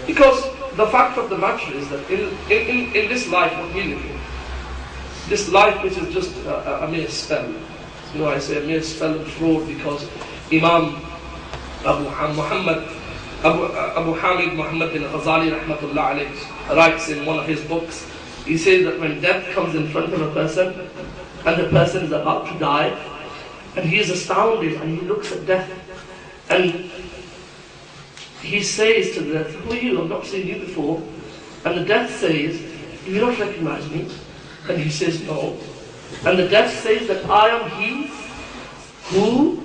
Because the fact of the matter is that in this life what we live in, this life which is just a mere spell. I say a mere spell and fraud because Imam Abu Hamid Muhammad bin Ghazali rahmatullah alayhi writes in one of his books, he says that when death comes in front of a person and the person is about to die and he is astounded and he looks at death and he says to the death, who are you? I've not seen you before. And the death says, do you not recognize me? And he says, no. And the death says that I am he who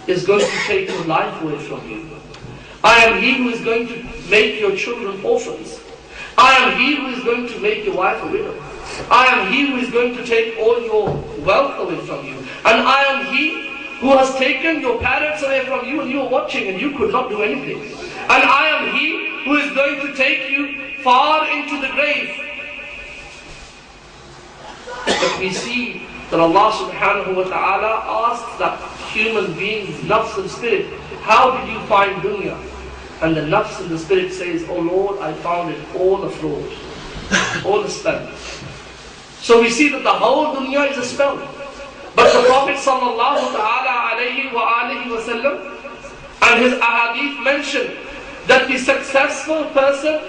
is going to take your life away from you. I am he who is going to make your children orphans. I am he who is going to make your wife a widow. I am he who is going to take all your wealth away from you. And I am he who has taken your parents away from you and you were watching and you could not do anything. And I am he who is going to take you far into the grave. But we see that Allah subhanahu wa ta'ala asks that human beings, nafs and spirit, how did you find dunya? And the nafs and the spirit says, oh Lord, I found it all a fraud, all a spell. So we see that the whole dunya is a spell. But the Prophet sallallahu ta'ala alayhi wa alihi wa sallam and his ahadith mention that the successful person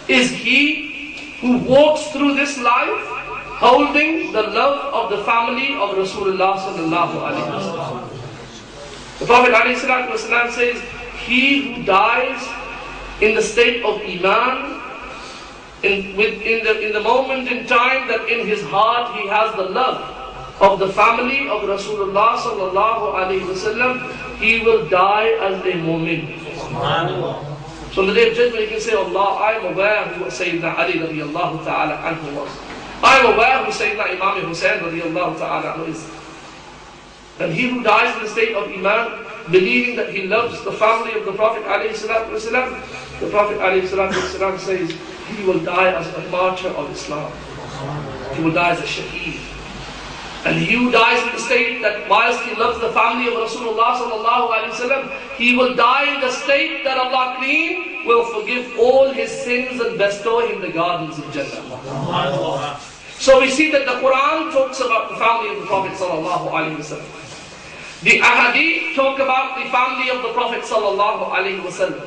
is he who walks through this life holding the love of the family of Rasulullah sallallahu alayhi wa sallam. The Prophet alayhi salatu wa sallam says, he who dies in the state of Iman, in the moment in time that in his heart he has the love of the family of Rasulullah sallallahu alayhi wa sallam, he will die as a mu'min. So on the day of judgment he can say, Allah, I am aware who Sayyidina Ali radiyallahu ta'ala anhu was. I am aware who Sayyidina Imam Hussain radiyallahu ta'ala anhu is. And he who dies in the state of Iman, believing that he loves the family of the Prophet alayhi salatu wasalam, the Prophet alayhi salatu wasalam says, he will die as a martyr of Islam. He will die as a shaheed. And he who dies in the state that whilst he loves the family of Rasulullah sallallahu alayhi wasallam, he will die in the state that Allah clean will forgive all his sins and bestow him the gardens of Jannah. So we see that the Quran talks about the family of the Prophet sallallahu alayhi wasallam. The ahadith talk about the family of the Prophet sallallahu alayhi wasallam.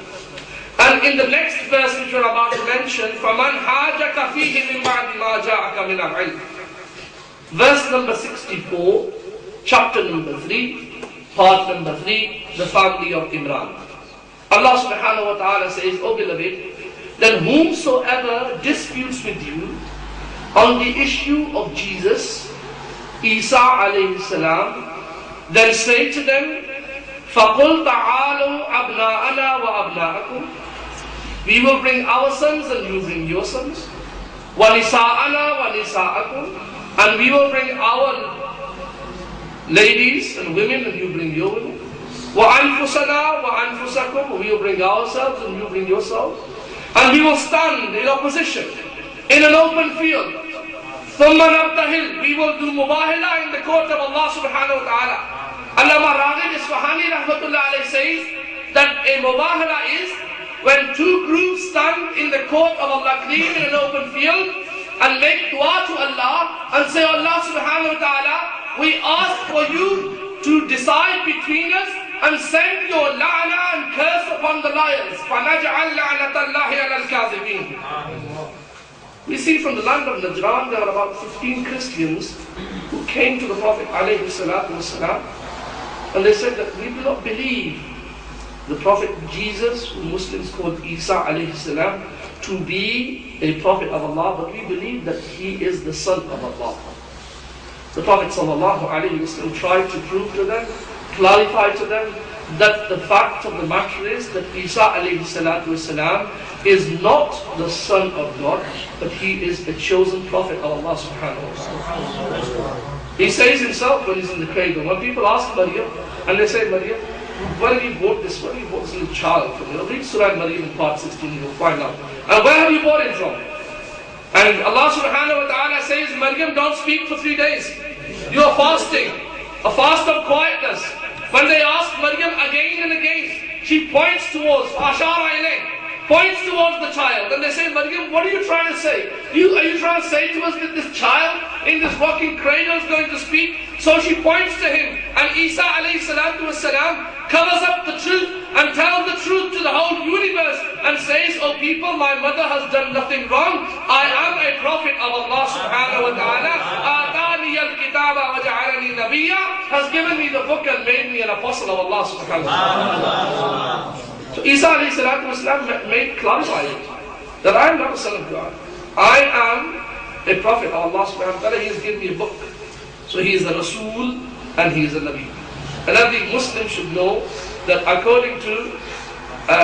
And in the next verse which we're about to mention, فَمَنْ حَاجَكَ فِيهِ مِنْ بَعْدِ مَا جَاءَكَ مِنَ الْعِلْمِ. Verse number 64, chapter number 3, part number 3, the family of Imran. Allah subhanahu wa ta'ala says, O beloved, then whomsoever disputes with you on the issue of Jesus, Isa alayhi salam, then say to them, فَقُلْ تَعَالُوا أَبْنَاءَنَا وَأَبْنَاءَكُمْ. We will bring our sons and you bring your sons. وَنِسَاءَنَا وَنِسَاءَكُمْ. And we will bring our ladies and women and you bring your women. وَأَنفُسَنَا وَأَنفُسَكُمْ. We will bring ourselves and you bring yourselves. And we will stand in opposition in an open field. ثُمَّ نَبْتَهِلْ. We will do mubahala in the court of Allah subhanahu wa ta'ala. Allama Raghib Isfahani rahmatullah alayhi says that a mubahala is when two groups stand in the court of Allah clean in an open field and make dua to Allah and say, Allah subhanahu wa ta'ala, we ask for you to decide between us and send your la'na and curse upon the liars. فَنَجْعَلْ لَعْنَةَ اللَّهِ عَلَى الْكَاذِبِينَ. We see from the land of Najran there are about 15 Christians who came to the Prophet alayhi salatu wasalam and they said that we do not believe the Prophet Jesus, who Muslims called Isa alayhi salam, to be a Prophet of Allah, but we believe that he is the Son of Allah. The Prophet sallallahu alayhi wasallam tried to prove to them, clarify to them, that the fact of the matter is that Isa alayhi salatu wasalam is not the Son of God, but he is the chosen Prophet of Allah subhanahu wa ta'ala. He says himself when he's in the cradle, when people ask Maryam, and they say, Maryam, where have you bought this? Where have you bought this little child from? Read Surah Maryam in part 16, you'll find out. And where have you bought it from? And Allah subhanahu wa ta'ala says, Maryam, don't speak for 3 days. You are fasting, a fast of quietness. When they ask Maryam again and again, she points towards Ashara ilayh. points towards the child and they say, Maryam, what are you trying to say? Are you trying to say to us that this child in this rocking cradle is going to speak? So she points to him, and Isa alayhi salatu wasalam covers up the truth and tells the truth to the whole universe and says, oh people, my mother has done nothing wrong. I am a prophet of Allah subhanahu wa ta'ala. Atani al-kitaba wa ja'alani nabiyya, has given me the book and made me an apostle of Allah subhanahu wa ta'ala. So Isa alayhi salatu wasalam made clarified it, that I am not a son of God. I am a prophet of Allah subhanahu wa ta'ala. He has given me a book. So he is a Rasul and he is a Nabi. And every Muslim should know that according to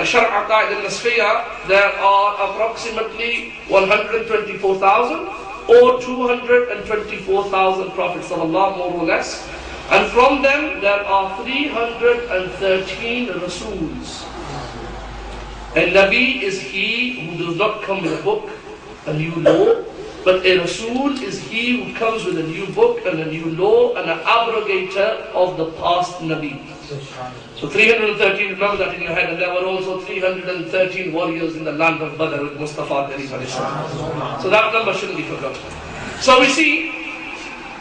Shar' Aqaid al-Nasfiyah, there are approximately 124,000 or 224,000 prophets of Allah, more or less. And from them, there are 313 Rasuls. A Nabi is he who does not come with a book, a new law, but a Rasul is he who comes with a new book and a new law and an abrogator of the past Nabi. So 313, remember that in your head, and there were also 313 warriors in the land of Badr with Mustafa Karim. So that number shouldn't be forgotten. So we see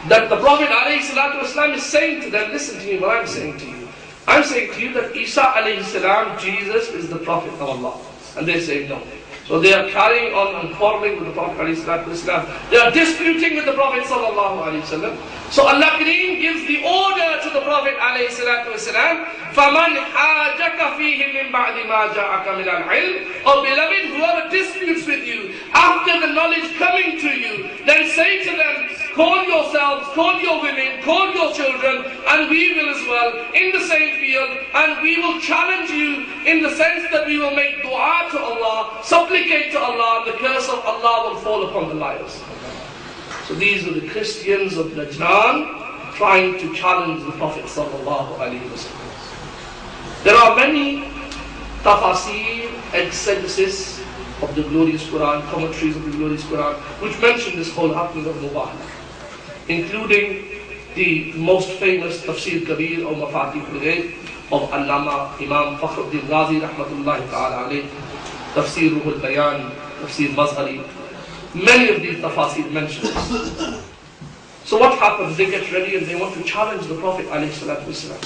that the Prophet ﷺ is saying to them, listen to me what I'm saying to you. I'm saying to you that Isa alayhi salam, Jesus is the Prophet of Allah. And they say no. So they are carrying on and quarreling with the Prophet ﷺ. They are disputing with the Prophet ﷺ. So Allah Kareem gives the order to the Prophet ﷺ, فَمَنْ حَاجَكَ فِيهِ مِنْ بَعْدِ مَا جَاءَكَ مِنَ الْعِلْمِ. Oh beloved, whoever disputes with you after the knowledge coming to you, then say to them, call yourselves, call your women, call your children, and we will as well, in the same field, and we will challenge you in the sense that we will make dua to Allah, supplicate to Allah, and the curse of Allah will fall upon the liars. So these are the Christians of Najran trying to challenge the Prophet sallallahu alaihi wasallam. There are many tafasir, exegesis of the glorious Quran, commentaries of the glorious Quran, which mention this whole happening of Mubarak, including the most famous Tafsir Kabir or Mafatih al-Ghaib of Allama Imam Fakhruddin Razi rahmatullahi ta'ala alayh, Tafsir Ruh al-Bayan, Tafsir Mazhari. Many of these tafasir mention this. So what happens? They get ready and they want to challenge the Prophet alayhi salatu wasalam.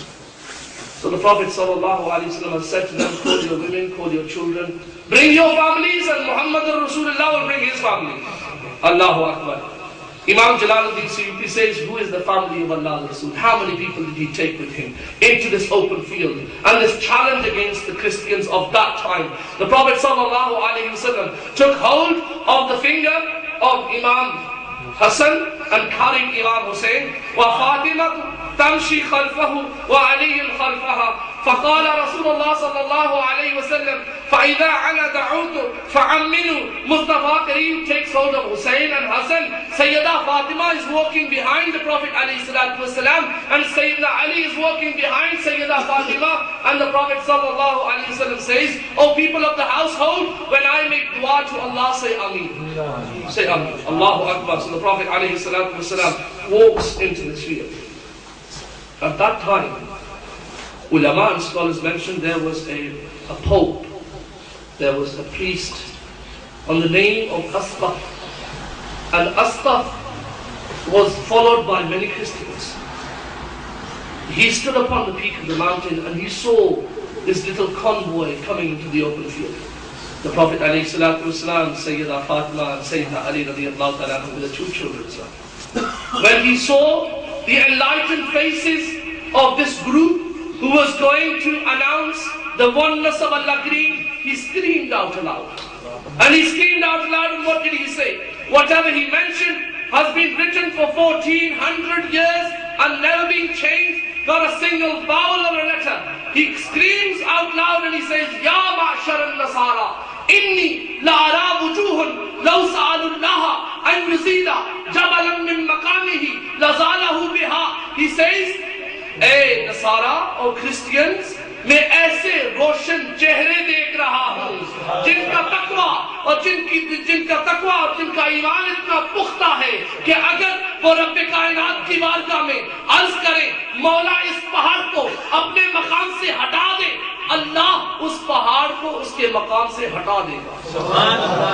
So the Prophet sallallahu alayhi wasallam has said to them, call your women, call your children, bring your families, and Muhammad Rasulullah will bring his family. Allahu Akbar. Imam Jalaluddin Suyuti says, who is the family of Allah Rasul? How many people did he take with him into this open field? And this challenge against the Christians of that time. The Prophet sallallahu alayhi wasallam took hold of the finger of Imam Hassan and carried Imam Hussein. وَفَاطِمَةُ تَمْشِي خَلْفَهُ وَعَلِيٌّ خَلْفَهَا. فقال رسول الله صلى الله عليه وسلم فإذا أنا دعوت فعمنوا. Mustafa Kareem takes hold of Hussein and Hassan. Sayyida Fatima is walking behind the Prophet alayhi salatu wasalam, and Sayyidina Ali is walking behind Sayyida Fatima, and the Prophet sallallahu alayhi wasallam says, O people of the household, when I make dua to Allah, say Ameen. Say Ameen. Allahu Akbar. So the Prophet alayhi salatu wasalam walks into this field. At that time, ulama and scholars mentioned there was a pope, there was a priest on the name of Astaf. And Astaf was followed by many Christians. He stood upon the peak of the mountain and he saw this little convoy coming into the open field. The Prophet ﷺ, Sayyida Fatima and Sayyidina Ali radiallahu ta'ala with the two children. When he saw the enlightened faces of this group who was going to announce the oneness of Allah Kareem, he screamed out aloud. And he screamed out aloud, and what did he say? Whatever he mentioned has been written for 1400 years and never been changed, not a single vowel or a letter. He screams out loud and he says, Ya ma'shar al-Nasara, inni la'ara wujuhun law sa'alullaha an yuzila jabalan min maqamihi lazalahu biha. He says, Hey Nasara or Christians, मैं ऐसे रोशन चेहरे देख रहा हूँ जिनका तकवा और जिनका तकवा और जिनका ईमान इतना पुख्ता है कि अगर वो रब्बे कायनात की बारगाह में अर्ज करें, मौला इस पहाड़ को अपने मकाम से हटा दे, अल्लाह उस पहाड़ को उसके मकाम से हटा देगा।